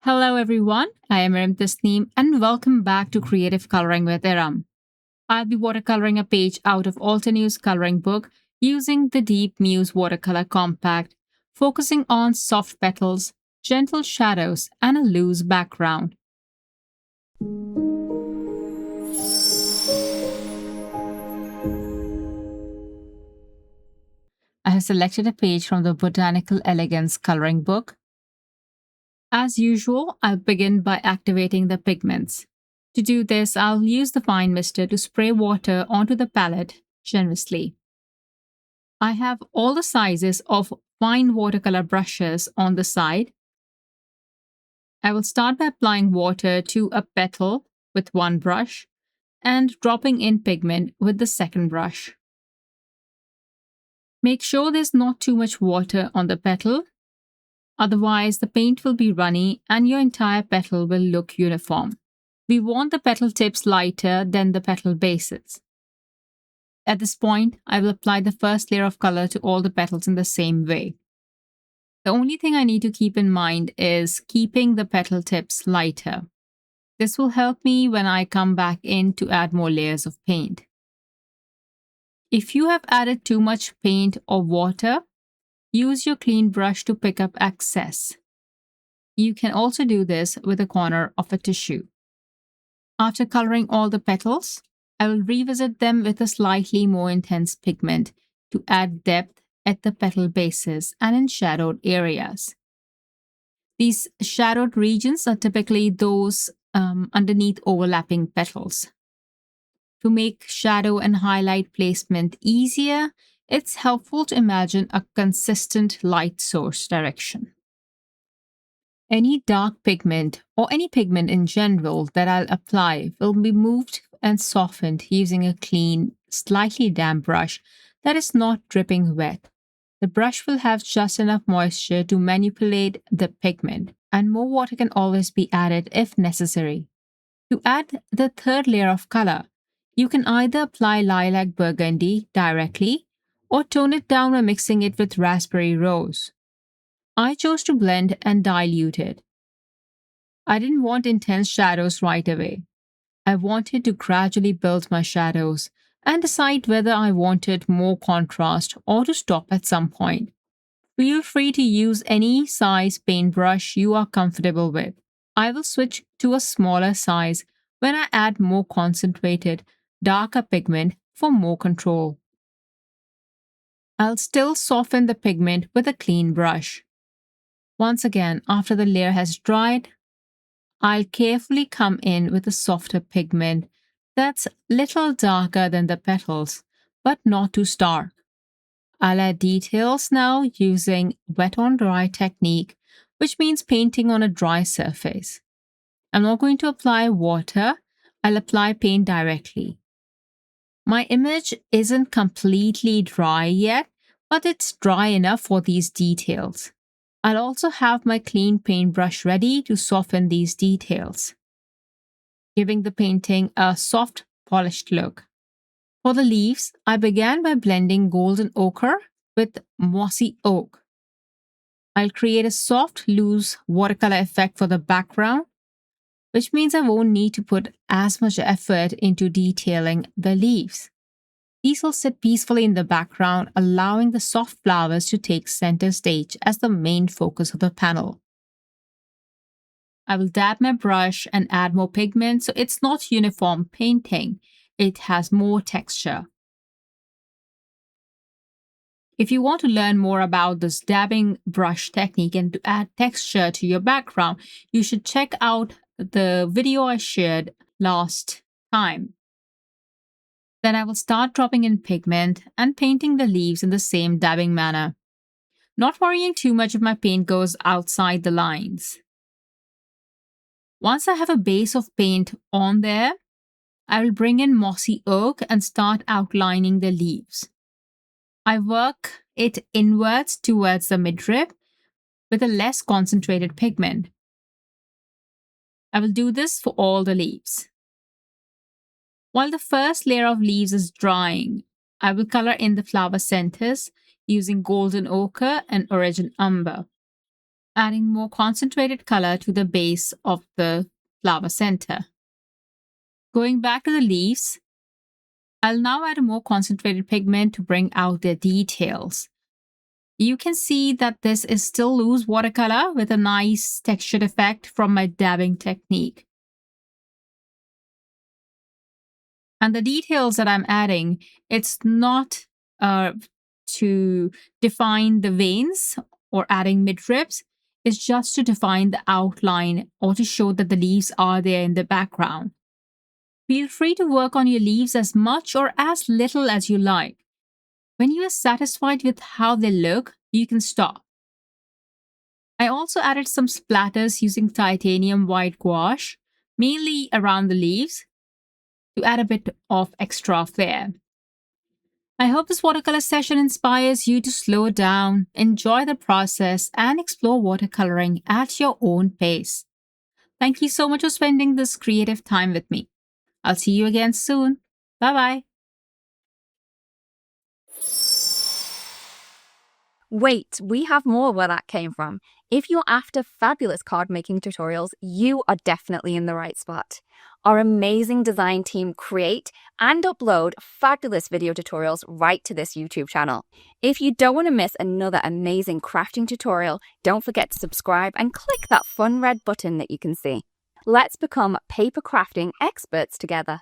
Hello everyone, I am Tasneem and welcome back to Creative Coloring with Erum. I'll be watercoloring a page out of Altenew's coloring book using the Deep Muse Watercolor Compact, focusing on soft petals, gentle shadows, and a loose background. I have selected a page from the Botanical Elegance coloring book. As usual, I'll begin by activating the pigments. To do this, I'll use the fine mister to spray water onto the palette generously. I have all the sizes of fine watercolor brushes on the side. I will start by applying water to a petal with one brush and dropping in pigment with the second brush. Make sure there's not too much water on the petal, otherwise the paint will be runny and your entire petal will look uniform. We want the petal tips lighter than the petal bases. At this point, I will apply the first layer of color to all the petals in the same way. The only thing I need to keep in mind is keeping the petal tips lighter. This will help me when I come back in to add more layers of paint. If you have added too much paint or water, use your clean brush to pick up excess. You can also do this with a corner of a tissue. After coloring all the petals, I will revisit them with a slightly more intense pigment to add depth at the petal bases and in shadowed areas. These shadowed regions are typically those underneath overlapping petals. To make shadow and highlight placement easier, it's helpful to imagine a consistent light source direction. Any dark pigment or any pigment in general that I'll apply will be moved and softened using a clean, slightly damp brush that is not dripping wet. The brush will have just enough moisture to manipulate the pigment, and more water can always be added if necessary. To add the third layer of color, you can either apply lilac burgundy directly or tone it down by mixing it with raspberry rose. I chose to blend and dilute it. I didn't want intense shadows right away. I wanted to gradually build my shadows and decide whether I wanted more contrast or to stop at some point. Feel free to use any size paintbrush you are comfortable with. I will switch to a smaller size when I add more concentrated, darker pigment for more control. I'll still soften the pigment with a clean brush. Once again, after the layer has dried, I'll carefully come in with a softer pigment that's little darker than the petals, but not too stark. I'll add details now using wet on dry technique, which means painting on a dry surface. I'm not going to apply water, I'll apply paint directly. My image isn't completely dry yet, but it's dry enough for these details. I'll also have my clean paintbrush ready to soften these details, giving the painting a soft, polished look. For the leaves, I began by blending golden ochre with mossy oak. I'll create a soft, loose watercolor effect for the background, which means I won't need to put as much effort into detailing the leaves. These will sit peacefully in the background, allowing the soft flowers to take center stage as the main focus of the panel. I will dab my brush and add more pigment so it's not uniform painting. It has more texture. If you want to learn more about this dabbing brush technique and to add texture to your background, you should check out the video I shared last time. Then I will start dropping in pigment and painting the leaves in the same dabbing manner, not worrying too much if my paint goes outside the lines. Once I have a base of paint on there, I will bring in mossy oak and start outlining the leaves. I work it inwards towards the midrib with a less concentrated pigment. I will do this for all the leaves. While the first layer of leaves is drying, I will color in the flower centers using golden ochre and origin umber. adding more concentrated color to the base of the flower center. Going back to the leaves, I'll now add a more concentrated pigment to bring out their details. You can see that this is still loose watercolor with a nice textured effect from my dabbing technique. And the details that I'm adding, it's not to define the veins or adding midribs. It's just to define the outline or to show that the leaves are there in the background. Feel free to work on your leaves as much or as little as you like. When you are satisfied with how they look, you can stop. I also added some splatters using titanium white gouache, mainly around the leaves, to add a bit of extra flair. I hope this watercolor session inspires you to slow down, enjoy the process, and explore watercoloring at your own pace. Thank you so much for spending this creative time with me. I'll see you again soon. Bye-bye. Wait, we have more where that came from. If you're after fabulous card making tutorials, you are definitely in the right spot. Our amazing design team create and upload fabulous video tutorials right to this YouTube channel. If you don't want to miss another amazing crafting tutorial, don't forget to subscribe and click that fun red button that you can see. Let's become paper crafting experts together.